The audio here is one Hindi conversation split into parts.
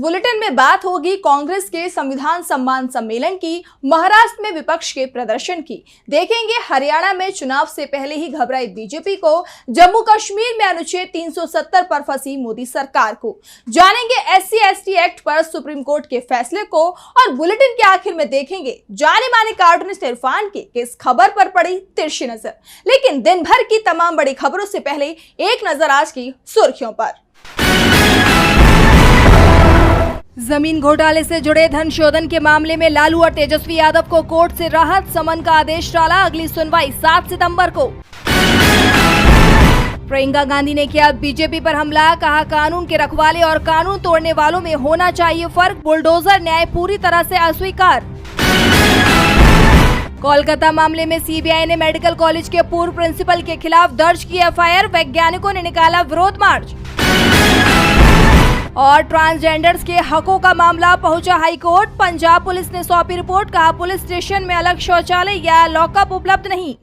बुलेटिन में बात होगी कांग्रेस के संविधान सम्मान सम्मेलन की, महाराष्ट्र में विपक्ष के प्रदर्शन की। देखेंगे हरियाणा में चुनाव से पहले ही घबराई बीजेपी को, जम्मू कश्मीर में अनुच्छेद 370 पर फंसी मोदी सरकार को, जानेंगे SC/ST एक्ट पर सुप्रीम कोर्ट के फैसले को और बुलेटिन के आखिर में देखेंगे जाने माने कार्टूनिस्ट इरफान की किस खबर पर पड़ी तिरछी नजर। लेकिन दिन भर की तमाम बड़ी खबरों से पहले एक नजर आज की सुर्खियों पर। जमीन घोटाले से जुड़े धन शोधन के मामले में लालू और तेजस्वी यादव को कोर्ट से राहत, समन का आदेश टाला, अगली सुनवाई 7 सितंबर को। प्रियंका गांधी ने किया बीजेपी पर हमला, कहा कानून के रखवाले और कानून तोड़ने वालों में होना चाहिए फर्क, बुलडोजर न्याय पूरी तरह से अस्वीकार। कोलकाता मामले में सीबीआई ने मेडिकल कॉलेज के पूर्व प्रिंसिपल के खिलाफ दर्ज की FIR, वैज्ञानिकों ने निकाला विरोध मार्च। और ट्रांसजेंडर्स के हकों का मामला पहुंचा हाईकोर्ट, पंजाब पुलिस ने सौंपी रिपोर्ट, कहा पुलिस स्टेशन में अलग शौचालय या लॉकअप उपलब्ध नहीं।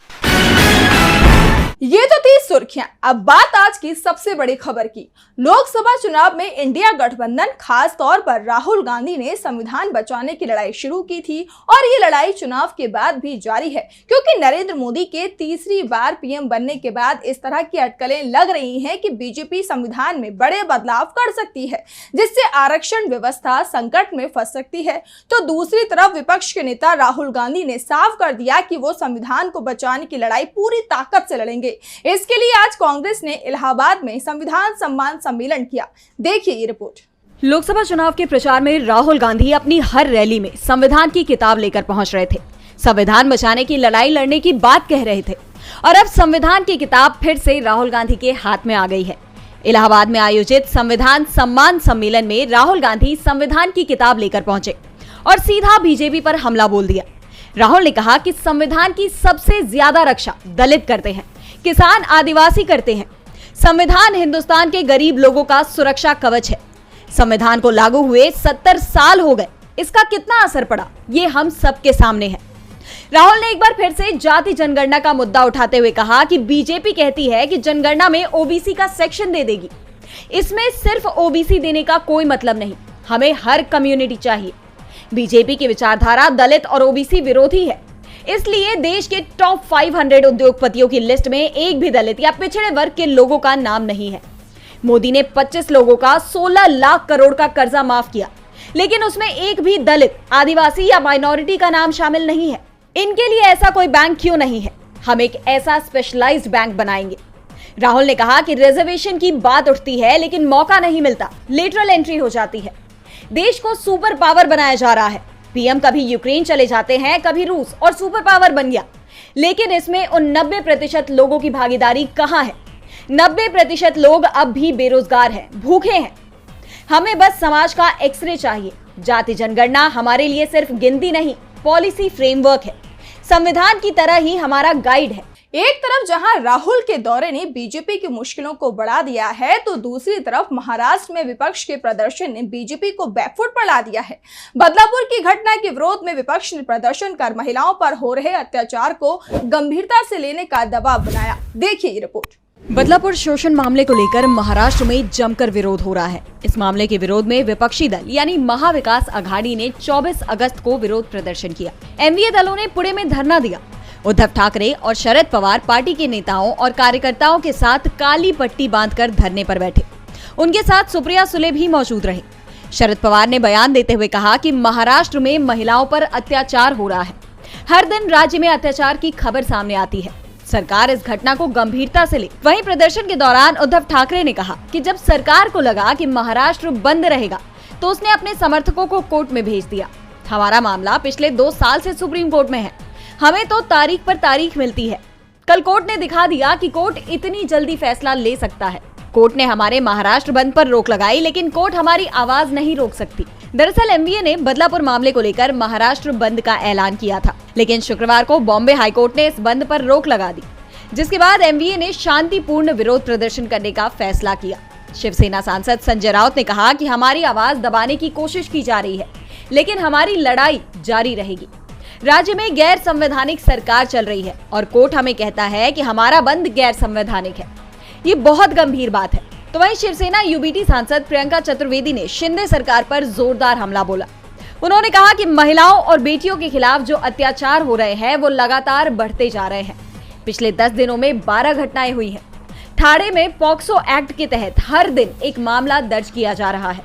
ये तो थी सुर्खियां। अब बात आज की सबसे बड़ी खबर की। लोकसभा चुनाव में इंडिया गठबंधन, खास तौर पर राहुल गांधी ने संविधान बचाने की लड़ाई शुरू की थी और ये लड़ाई चुनाव के बाद भी जारी है, क्योंकि नरेंद्र मोदी के तीसरी बार PM बनने के बाद इस तरह की अटकलें लग रही हैं कि बीजेपी संविधान में बड़े बदलाव कर सकती है, जिससे आरक्षण व्यवस्था संकट में फंस सकती है। तो दूसरी तरफ विपक्ष के नेता राहुल गांधी ने साफ कर दिया कि वो संविधान को बचाने की लड़ाई पूरी ताकत से लड़ेंगे। इसके लिए आज कांग्रेस ने इलाहाबाद में संविधान सम्मान सम्मेलन किया। देखिए ये रिपोर्ट। लोकसभा चुनाव के प्रचार में राहुल गांधी अपनी हर रैली में संविधान की किताब लेकर पहुंच रहे थे, संविधान बचाने की लड़ाई लड़ने की बात कह रहे थे और अब संविधान की किताब फिर से राहुल गांधी के हाथ में आ गई है। इलाहाबाद में आयोजित संविधान सम्मान सम्मेलन में राहुल गांधी संविधान की किताब लेकर पहुंचे और सीधा बीजेपी पर हमला बोल दिया। राहुल ने कहा कि संविधान की सबसे ज्यादा रक्षा दलित करते हैं, किसान आदिवासी करते हैं। संविधान हिंदुस्तान के गरीब लोगों का सुरक्षा कवच है। संविधान को लागू हुए 70 साल हो गए, इसका कितना असर पड़ा ये हम सबके सामने है। राहुल ने एक बार फिर से जाति जनगणना का मुद्दा उठाते हुए कहा कि बीजेपी कहती है कि जनगणना में OBC का सेक्शन दे देगी। इसमें सिर्फ OBC देने का कोई मतलब नहीं, हमें हर कम्युनिटी चाहिए। बीजेपी की विचारधारा दलित और OBC विरोधी है, इसलिए देश के टॉप 500 उद्योगपतियों की लिस्ट में एक भी दलित या पिछड़े वर्ग के लोगों का नाम नहीं है। मोदी ने 25 लोगों का 16 लाख करोड़ का कर्जा माफ किया, लेकिन उसमें एक भी दलित, आदिवासी या माइनॉरिटी का नाम शामिल नहीं है। इनके लिए ऐसा कोई बैंक क्यों नहीं है? हम एक ऐसा स्पेशलाइज्ड बैंक बनाएंगे। राहुल ने कहा कि रिजर्वेशन की बात उठती है लेकिन मौका नहीं मिलता, लेटरल एंट्री हो जाती है। देश को सुपर पावर बनाया जा रहा है। PM कभी यूक्रेन चले जाते हैं, कभी रूस और सुपर पावर बन गया, लेकिन इसमें उन 90% लोगों की भागीदारी कहां है? 90% लोग अब भी बेरोजगार हैं, भूखे हैं। हमें बस समाज का एक्सरे चाहिए। जाति जनगणना हमारे लिए सिर्फ गिनती नहीं, पॉलिसी फ्रेमवर्क है, संविधान की तरह ही हमारा गाइड है। एक तरफ जहां राहुल के दौरे ने बीजेपी की मुश्किलों को बढ़ा दिया है, तो दूसरी तरफ महाराष्ट्र में विपक्ष के प्रदर्शन ने बीजेपी को बैकफुट पर ला दिया है। बदलापुर की घटना के विरोध में विपक्ष ने प्रदर्शन कर महिलाओं पर हो रहे अत्याचार को गंभीरता से लेने का दबाव बनाया। देखिए ये रिपोर्ट। बदलापुर शोषण मामले को लेकर महाराष्ट्र में जमकर विरोध हो रहा है। इस मामले के विरोध में विपक्षी दल यानी महाविकास आघाड़ी ने 24 अगस्त को विरोध प्रदर्शन किया। MVA दलों ने पुणे में धरना दिया। उद्धव ठाकरे और शरद पवार पार्टी के नेताओं और कार्यकर्ताओं के साथ काली पट्टी बांधकर धरने पर बैठे। उनके साथ सुप्रिया सुले भी मौजूद रहे। शरद पवार ने बयान देते हुए कहा कि महाराष्ट्र में महिलाओं पर अत्याचार हो रहा है। हर दिन राज्य में अत्याचार की खबर सामने आती है, सरकार इस घटना को गंभीरता से ले। वहीं प्रदर्शन के दौरान उद्धव ठाकरे ने कहा कि जब सरकार को लगा कि महाराष्ट्र बंद रहेगा तो उसने अपने समर्थकों को कोर्ट में भेज दिया। हमारा मामला पिछले 2 साल से सुप्रीम कोर्ट में है, हमें तो तारीख पर तारीख मिलती है। कल कोर्ट ने दिखा दिया कि कोर्ट इतनी जल्दी फैसला ले सकता है। कोर्ट ने हमारे महाराष्ट्र बंद पर रोक लगाई, लेकिन कोर्ट हमारी आवाज नहीं रोक सकती। दरअसल MVA ने बदलापुर मामले को लेकर महाराष्ट्र बंद का ऐलान किया था, लेकिन शुक्रवार को बॉम्बे हाईकोर्ट ने इस बंद पर रोक लगा दी, जिसके बाद MVA ने शांतिपूर्ण विरोध प्रदर्शन करने का फैसला किया। शिवसेना सांसद संजय राउत ने कहा कि हमारी आवाज दबाने की कोशिश की जा रही है, लेकिन हमारी लड़ाई जारी रहेगी। राज्य में गैर संवैधानिक सरकार चल रही है और कोर्ट हमें कहता है कि हमारा बंद गैर संवैधानिक है। ये बहुत गंभीर बात है। तो वहीं शिवसेना यूबीटी सांसद प्रियंका चतुर्वेदी ने शिंदे सरकार पर जोरदार हमला बोला। उन्होंने कहा कि महिलाओं और बेटियों के खिलाफ जो अत्याचार हो रहे हैं वो लगातार बढ़ते जा रहे हैं। पिछले 10 दिनों में 12 घटनाएं हुई हैं। ठाणे में पॉक्सो एक्ट के तहत हर दिन एक मामला दर्ज किया जा रहा है।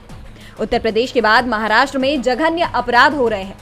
उत्तर प्रदेश के बाद महाराष्ट्र में जघन्य अपराध हो रहे हैं,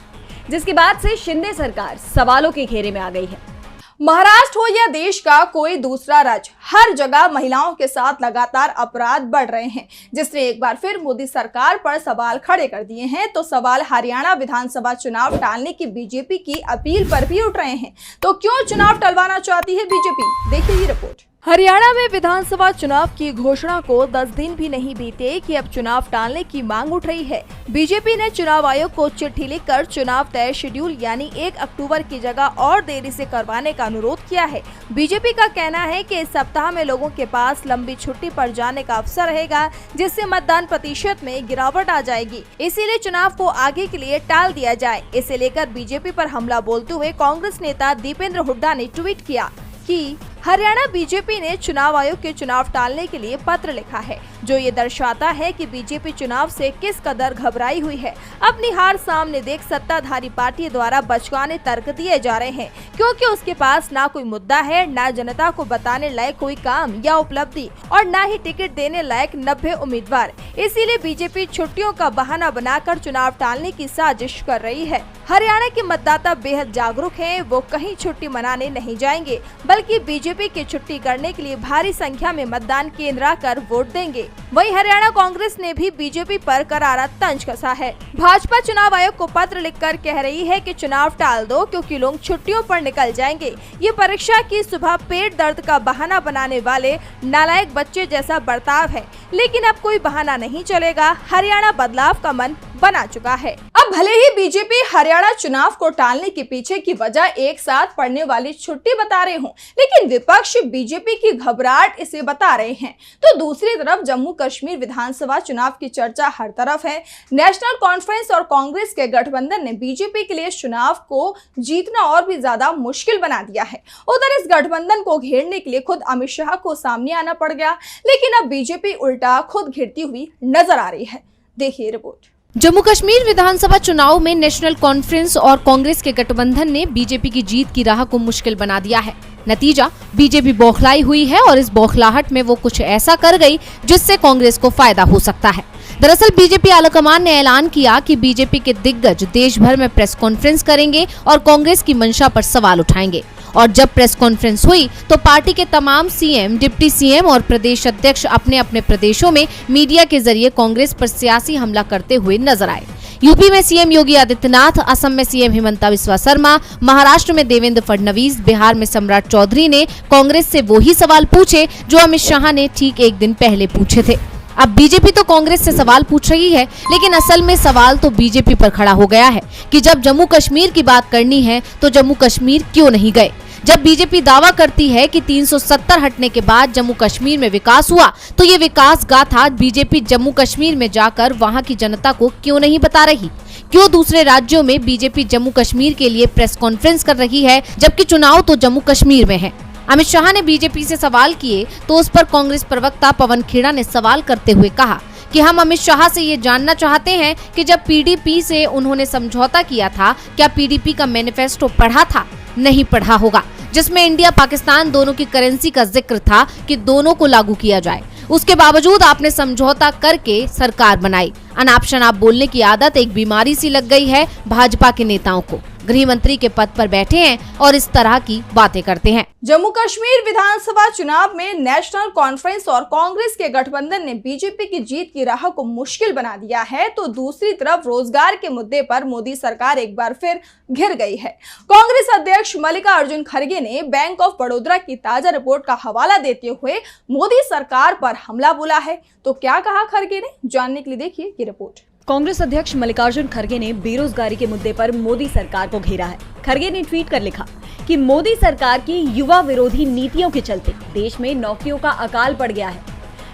जिसके बाद से शिंदे सरकार सवालों के घेरे में आ गई है। महाराष्ट्र हो या देश का कोई दूसरा राज्य, हर जगह महिलाओं के साथ लगातार अपराध बढ़ रहे हैं, जिसने एक बार फिर मोदी सरकार पर सवाल खड़े कर दिए हैं। तो सवाल हरियाणा विधानसभा चुनाव टालने की बीजेपी की अपील पर भी उठ रहे हैं। तो क्यों चुनाव टलवाना चाहती है बीजेपी? देखिए ये रिपोर्ट। हरियाणा में विधानसभा चुनाव की घोषणा को 10 दिन भी नहीं बीते कि अब चुनाव टालने की मांग उठ रही है। बीजेपी ने चुनाव आयोग को चिट्ठी लिखकर चुनाव तय शेड्यूल यानी 1 अक्टूबर की जगह और देरी से करवाने का अनुरोध किया है। बीजेपी का कहना है कि इस सप्ताह में लोगों के पास लंबी छुट्टी पर जाने का अवसर रहेगा, जिससे मतदान प्रतिशत में गिरावट आ जाएगी। इसीलिए चुनाव को आगे के लिए टाल दिया जाए। इसे लेकर बीजेपी पर हमला बोलते हुए कांग्रेस नेता दीपेंद्र हुड्डा ने ट्वीट किया कि हरियाणा बीजेपी ने चुनाव आयोग के चुनाव टालने के लिए पत्र लिखा है, जो ये दर्शाता है कि बीजेपी चुनाव से किस कदर घबराई हुई है। अपनी हार सामने देख सत्ताधारी पार्टी द्वारा बचकाने तर्क दिए जा रहे हैं, क्योंकि उसके पास ना कोई मुद्दा है, ना जनता को बताने लायक कोई काम या उपलब्धि और ना ही टिकट देने लायक 90 उम्मीदवार। इसीलिए बीजेपी छुट्टियों का बहाना बनाकर चुनाव टालने की साजिश कर रही है। हरियाणा के मतदाता बेहद जागरूक हैं, वो कहीं छुट्टी मनाने नहीं जाएंगे, बल्कि बीजेपी की छुट्टी करने के लिए भारी संख्या में मतदान केंद्र आकर वोट देंगे। वहीं हरियाणा कांग्रेस ने भी बीजेपी पर करारा तंज कसा है। भाजपा चुनाव आयोग को पत्र लिखकर कह रही है कि चुनाव टाल दो, क्योंकि लोग छुट्टियों पर निकल जाएंगे। ये परीक्षा की सुबह पेट दर्द का बहाना बनाने वाले नालायक बच्चे जैसा बर्ताव है। लेकिन अब कोई बहाना नहीं चलेगा। हरियाणा बदलाव का मन बना चुका है। अब भले ही बीजेपी हरियाणा चुनाव को टालने के पीछे की वजह एक साथ पड़ने वाली छुट्टी बता रहे हों, लेकिन विपक्ष बीजेपी की घबराहट इसे बता रहे हैं। तो दूसरी तरफ जम्मू कश्मीर विधानसभा चुनाव की चर्चा हर तरफ है। नेशनल कॉन्फ्रेंस और कांग्रेस के गठबंधन ने बीजेपी के लिए चुनाव को जीतना और भी ज्यादा मुश्किल बना दिया है। उधर इस गठबंधन को घेरने के लिए खुद अमित शाह को सामने आना पड़ गया, लेकिन अब बीजेपी उल्टा खुद घिरती हुई नजर आ रही है। देखिए रिपोर्ट। जम्मू कश्मीर विधानसभा चुनाव में नेशनल कॉन्फ्रेंस और कांग्रेस के गठबंधन ने बीजेपी की जीत की राह को मुश्किल बना दिया है। नतीजा, बीजेपी बौखलाई हुई है और इस बौखलाहट में वो कुछ ऐसा कर गई जिससे कांग्रेस को फायदा हो सकता है। दरअसल बीजेपी आलाकमान ने ऐलान किया कि बीजेपी के दिग्गज देश भर में प्रेस कॉन्फ्रेंस करेंगे और कांग्रेस की मंशा पर सवाल उठाएंगे। और जब प्रेस कॉन्फ्रेंस हुई तो पार्टी के तमाम सीएम, डिप्टी सीएम और प्रदेश अध्यक्ष अपने अपने प्रदेशों में मीडिया के जरिए कांग्रेस पर सियासी हमला करते हुए नजर आए। यूपी में सीएम योगी आदित्यनाथ, असम में सीएम हिमंता बिस्वा शर्मा, महाराष्ट्र में देवेंद्र फडणवीस, बिहार में सम्राट चौधरी ने कांग्रेस से वही सवाल पूछे जो अमित शाह ने ठीक एक दिन पहले पूछे थे। अब बीजेपी तो कांग्रेस से सवाल पूछ रही है, लेकिन असल में सवाल तो बीजेपी पर खड़ा हो गया है कि जब जम्मू कश्मीर की बात करनी है तो जम्मू कश्मीर क्यों नहीं गए। जब बीजेपी दावा करती है कि 370 हटने के बाद जम्मू कश्मीर में विकास हुआ, तो ये विकास गाथा बीजेपी जम्मू कश्मीर में जाकर वहां की जनता को क्यों नहीं बता रही? क्यों दूसरे राज्यों में बीजेपी जम्मू कश्मीर के लिए प्रेस कॉन्फ्रेंस कर रही है, जबकि चुनाव तो जम्मू कश्मीर में है? अमित शाह ने बीजेपी से सवाल किए तो उस पर कांग्रेस प्रवक्ता पवन खेड़ा ने सवाल करते हुए कहा कि हम अमित शाह से ये जानना चाहते हैं कि जब पीडीपी से उन्होंने समझौता किया था, क्या पीडीपी का मैनिफेस्टो पढ़ा था? नहीं पढ़ा होगा, जिसमें इंडिया पाकिस्तान दोनों की करेंसी का जिक्र था कि दोनों को लागू किया जाए। उसके बावजूद आपने समझौता करके सरकार बनाई। अनाप शनाप बोलने की आदत एक बीमारी सी लग गई है भाजपा के नेताओं को। गृह मंत्री के पद पर बैठे हैं और इस तरह की बातें करते हैं। जम्मू कश्मीर विधानसभा चुनाव में नेशनल कॉन्फ्रेंस और कांग्रेस के गठबंधन ने बीजेपी की जीत की राह को मुश्किल बना दिया है, तो दूसरी तरफ रोजगार के मुद्दे पर मोदी सरकार एक बार फिर घिर गई है। कांग्रेस अध्यक्ष मल्लिकार्जुन खड़गे ने बैंक ऑफ बड़ौदा की ताजा रिपोर्ट का हवाला देते हुए मोदी सरकार पर हमला बोला है। तो क्या कहा खड़गे ने, जानने के लिए देखिए ये रिपोर्ट। कांग्रेस अध्यक्ष मल्लिकार्जुन खड़गे ने बेरोजगारी के मुद्दे पर मोदी सरकार को घेरा है। खड़गे ने ट्वीट कर लिखा कि मोदी सरकार की युवा विरोधी नीतियों के चलते देश में नौकरियों का अकाल पड़ गया है।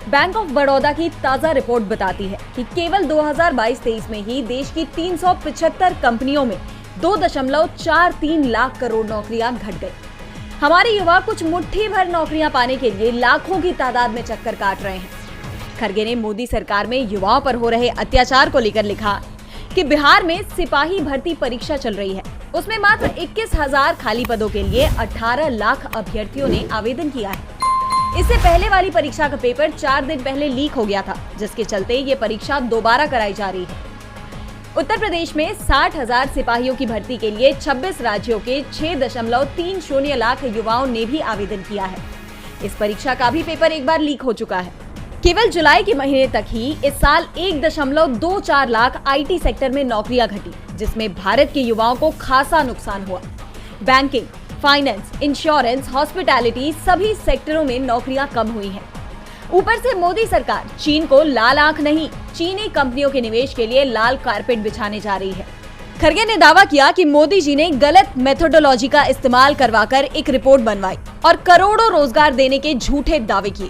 बैंक ऑफ बड़ौदा की ताजा रिपोर्ट बताती है कि केवल 2022-23 में ही देश की 375 कंपनियों में 2.43 लाख करोड़ नौकरियां घट गई। हमारे युवा कुछ मुट्ठी भर नौकरियां पाने के लिए लाखों की तादाद में चक्कर काट रहे हैं। खरगे ने मोदी सरकार में युवाओं पर हो रहे अत्याचार को लेकर लिखा कि बिहार में सिपाही भर्ती परीक्षा चल रही है, उसमें मात्र 21,000 खाली पदों के लिए 18 लाख अभ्यर्थियों ने आवेदन किया है। इससे पहले वाली परीक्षा का पेपर 4 दिन पहले लीक हो गया था, जिसके चलते ये परीक्षा दोबारा कराई जा रही है। उत्तर प्रदेश में 60,000 सिपाहियों की भर्ती के लिए 26 राज्यों के 6.30 लाख युवाओं ने भी आवेदन किया है। इस परीक्षा का भी पेपर एक बार लीक हो चुका है। केवल जुलाई के महीने तक ही इस साल 1.24 लाख आईटी सेक्टर में नौकरियां घटी, जिसमें भारत के युवाओं को खासा नुकसान हुआ। बैंकिंग, फाइनेंस, इंश्योरेंस, हॉस्पिटैलिटी सभी सेक्टरों में नौकरियां कम हुई हैं। ऊपर से मोदी सरकार चीन को लाल आंख नहीं, चीनी कंपनियों के निवेश के लिए लाल कारपेट बिछाने जा रही है। खरगे ने दावा किया कि मोदी जी ने गलत मेथोडोलॉजी का इस्तेमाल करवाकर एक रिपोर्ट बनवाई और करोड़ों रोजगार देने के झूठे दावे किए।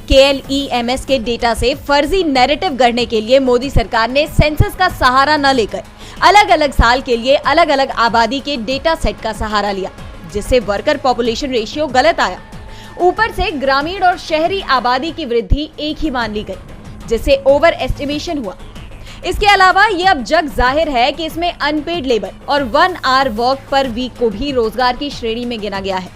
KLEMS के डेटा से फर्जी नैरेटिव गढ़ने के लिए मोदी सरकार ने सेंसस का सहारा न लेकर अलग अलग साल के लिए अलग अलग आबादी के डेटा सेट का सहारा लिया, जिससे वर्कर पॉपुलेशन रेशियो गलत आया। ऊपर से ग्रामीण और शहरी आबादी की वृद्धि एक ही मान ली गई, जिससे ओवर एस्टिमेशन हुआ। इसके अलावा ये अब जग जाहिर है कि इसमें अनपेड लेबर और 1 आवर वर्क पर वीक को भी रोजगार की श्रेणी में गिना गया है।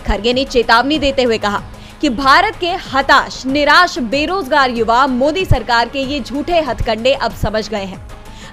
खरगे ने चेतावनी देते हुए कहा कि भारत के हताश, निराश, बेरोजगार युवा मोदी सरकार के ये झूठे हथकंडे अब समझ गए हैं।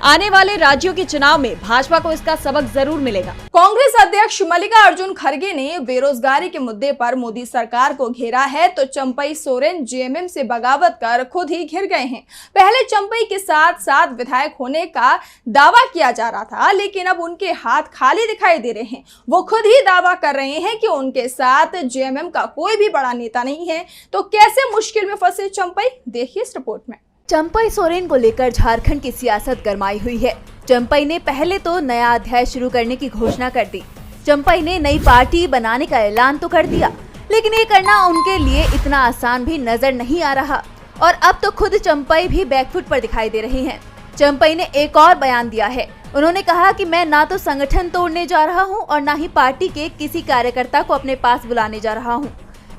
आने वाले राज्यों के चुनाव में भाजपा को इसका सबक जरूर मिलेगा। कांग्रेस अध्यक्ष मल्लिकार्जुन खरगे ने बेरोजगारी के मुद्दे पर मोदी सरकार को घेरा है तो चंपई सोरेन जेएमएम से बगावत कर खुद ही घिर गए हैं। पहले चंपई के साथ साथ विधायक होने का दावा किया जा रहा था, लेकिन अब उनके हाथ खाली दिखाई दे रहे हैं। वो खुद ही दावा कर रहे हैं कि उनके साथ जेएमएम का कोई भी बड़ा नेता नहीं है। तो कैसे मुश्किल में फंसे चंपई, देखिए इस रिपोर्ट में। चंपई सोरेन को लेकर झारखंड की सियासत गरमाई हुई है। चंपई ने पहले तो नया अध्याय शुरू करने की घोषणा कर दी। चंपई ने नई पार्टी बनाने का ऐलान तो कर दिया, लेकिन ये करना उनके लिए इतना आसान भी नजर नहीं आ रहा और अब तो खुद चंपई भी बैकफुट पर दिखाई दे रही हैं। चंपई ने एक और बयान दिया है। उन्होंने कहा कि मैं ना तो संगठन तोड़ने जा रहा हूँ और ना ही पार्टी के किसी कार्यकर्ता को अपने पास बुलाने जा रहा हूँ।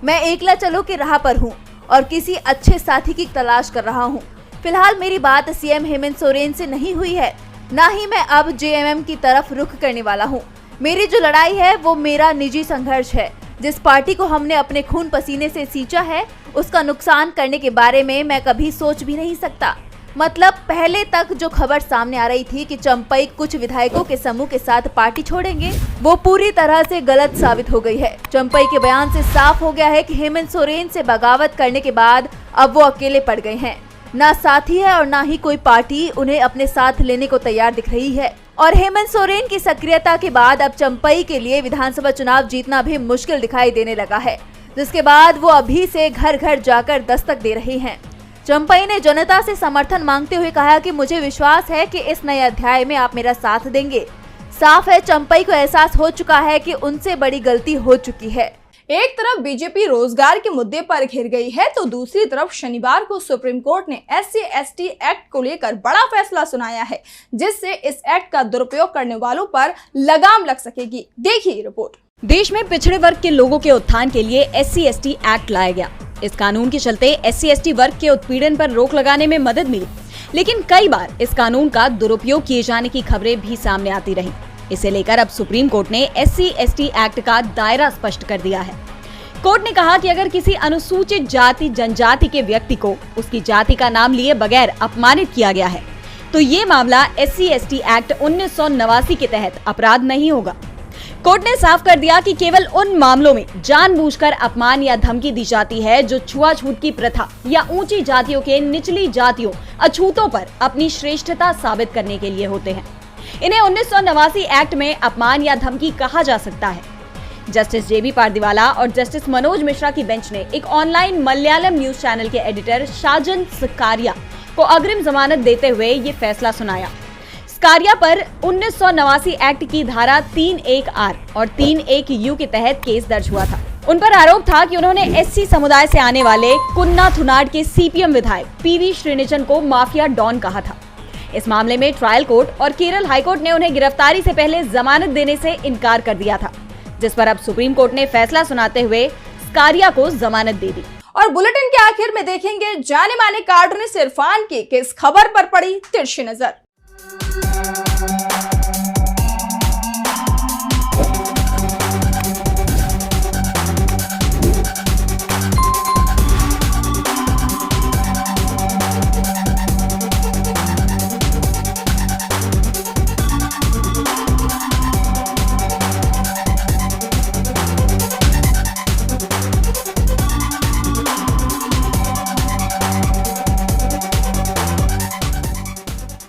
मैं एकला चलो के राह पर हूँ और किसी अच्छे साथी की तलाश कर रहा हूँ। फिलहाल मेरी बात सीएम हेमंत सोरेन से नहीं हुई है, ना ही मैं अब जेएमएम की तरफ रुख करने वाला हूँ। मेरी जो लड़ाई है वो मेरा निजी संघर्ष है। जिस पार्टी को हमने अपने खून पसीने से सींचा है उसका नुकसान करने के बारे में मैं कभी सोच भी नहीं सकता। मतलब पहले तक जो खबर सामने आ रही थी कि चंपई कुछ विधायकों के समूह के साथ पार्टी छोड़ेंगे, वो पूरी तरह से गलत साबित हो गई है। चंपई के बयान से साफ हो गया है कि हेमंत सोरेन से बगावत करने के बाद अब वो अकेले पड़ गए हैं। ना साथी है और ना ही कोई पार्टी उन्हें अपने साथ लेने को तैयार दिख रही है। और हेमंत सोरेन की सक्रियता के बाद अब चंपई के लिए विधानसभा चुनाव जीतना भी मुश्किल दिखाई देने लगा है, जिसके बाद वो अभी से घर घर जाकर दस्तक दे रहे हैं। चंपई ने जनता से समर्थन मांगते हुए कहा कि मुझे विश्वास है कि इस नए अध्याय में आप मेरा साथ देंगे। साफ है चंपई को एहसास हो चुका है कि उनसे बड़ी गलती हो चुकी है। एक तरफ बीजेपी रोजगार के मुद्दे पर घिर गई है तो दूसरी तरफ शनिवार को सुप्रीम कोर्ट ने SC/ST एक्ट को लेकर बड़ा फैसला सुनाया है, जिससे इस एक्ट का दुरुपयोग करने वालों पर लगाम लग सकेगी। देखिए रिपोर्ट। देश में पिछड़े वर्ग के लोगों के उत्थान के लिए SC/ST एक्ट लाया गया। इस कानून के चलते SC/ST वर्ग के उत्पीड़न पर रोक लगाने में मदद मिली, लेकिन कई बार इस कानून का दुरुपयोग किए जाने की खबरें भी सामने आती रही। इसे लेकर अब सुप्रीम कोर्ट ने SC/ST एक्ट का दायरा स्पष्ट कर दिया है। कोर्ट ने कहा कि अगर किसी अनुसूचित जाति जनजाति के व्यक्ति को उसकी जाति का नाम लिए बगैर अपमानित किया गया है तो ये मामला SC/ST एक्ट 1989 के तहत अपराध नहीं होगा। कोर्ट ने साफ कर दिया कि केवल उन मामलों में जानबूझकर अपमान या धमकी दी जाती है जो छुआछूत की प्रथा या ऊंची जातियों के निचली जातियों अछूतों पर अपनी श्रेष्ठता साबित करने के लिए होते हैं। इन्हें 1989 एक्ट में अपमान या धमकी कहा जा सकता है। जस्टिस JB पारदीवाला और जस्टिस मनोज मिश्रा की बेंच ने एक ऑनलाइन मलयालम न्यूज चैनल के एडिटर शाजन स्कारिया को अग्रिम जमानत देते हुए ये फैसला सुनाया। स्कारिया पर 1989 एक्ट की धारा 3(1)R और 3(1)U के तहत केस दर्ज हुआ था। उन पर आरोप था कि उन्होंने SC समुदाय से आने वाले कुन्नाथुनाड के CPM विधायक PV श्रीनिचन को माफिया डॉन कहा था। इस मामले में ट्रायल कोर्ट और केरल हाईकोर्ट ने उन्हें गिरफ्तारी से पहले जमानत देने से इनकार कर दिया था, जिस पर अब सुप्रीम कोर्ट ने फैसला सुनाते हुए स्कारिया को जमानत दे दी। और बुलेटिन के आखिर में देखेंगे जाने माने कार्टूनिस्ट इरफान की किस खबर पर पड़ी तिरछी नजर।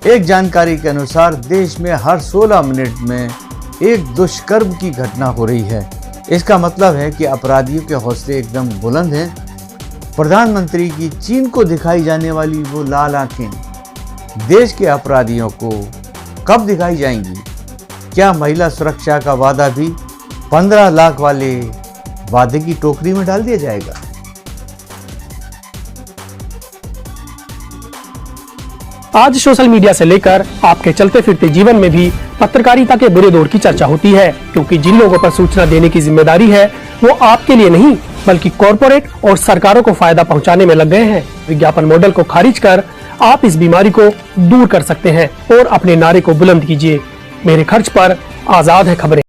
एक जानकारी के अनुसार देश में हर 16 मिनट में एक दुष्कर्म की घटना हो रही है। इसका मतलब है कि अपराधियों के हौसले एकदम बुलंद हैं। प्रधानमंत्री की चीन को दिखाई जाने वाली वो लाल आंखें देश के अपराधियों को कब दिखाई जाएंगी? क्या महिला सुरक्षा का वादा भी 15 लाख वाले वादे की टोकरी में डाल दिया जाएगा? आज सोशल मीडिया से लेकर आपके चलते फिरते जीवन में भी पत्रकारिता के बुरे दौर की चर्चा होती है, क्योंकि जिन लोगों पर सूचना देने की जिम्मेदारी है वो आपके लिए नहीं बल्कि कॉरपोरेट और सरकारों को फायदा पहुंचाने में लग गए हैं। विज्ञापन मॉडल को खारिज कर आप इस बीमारी को दूर कर सकते हैं और अपने नारे को बुलंद कीजिए। मेरे खर्च पर आजाद है खबरें।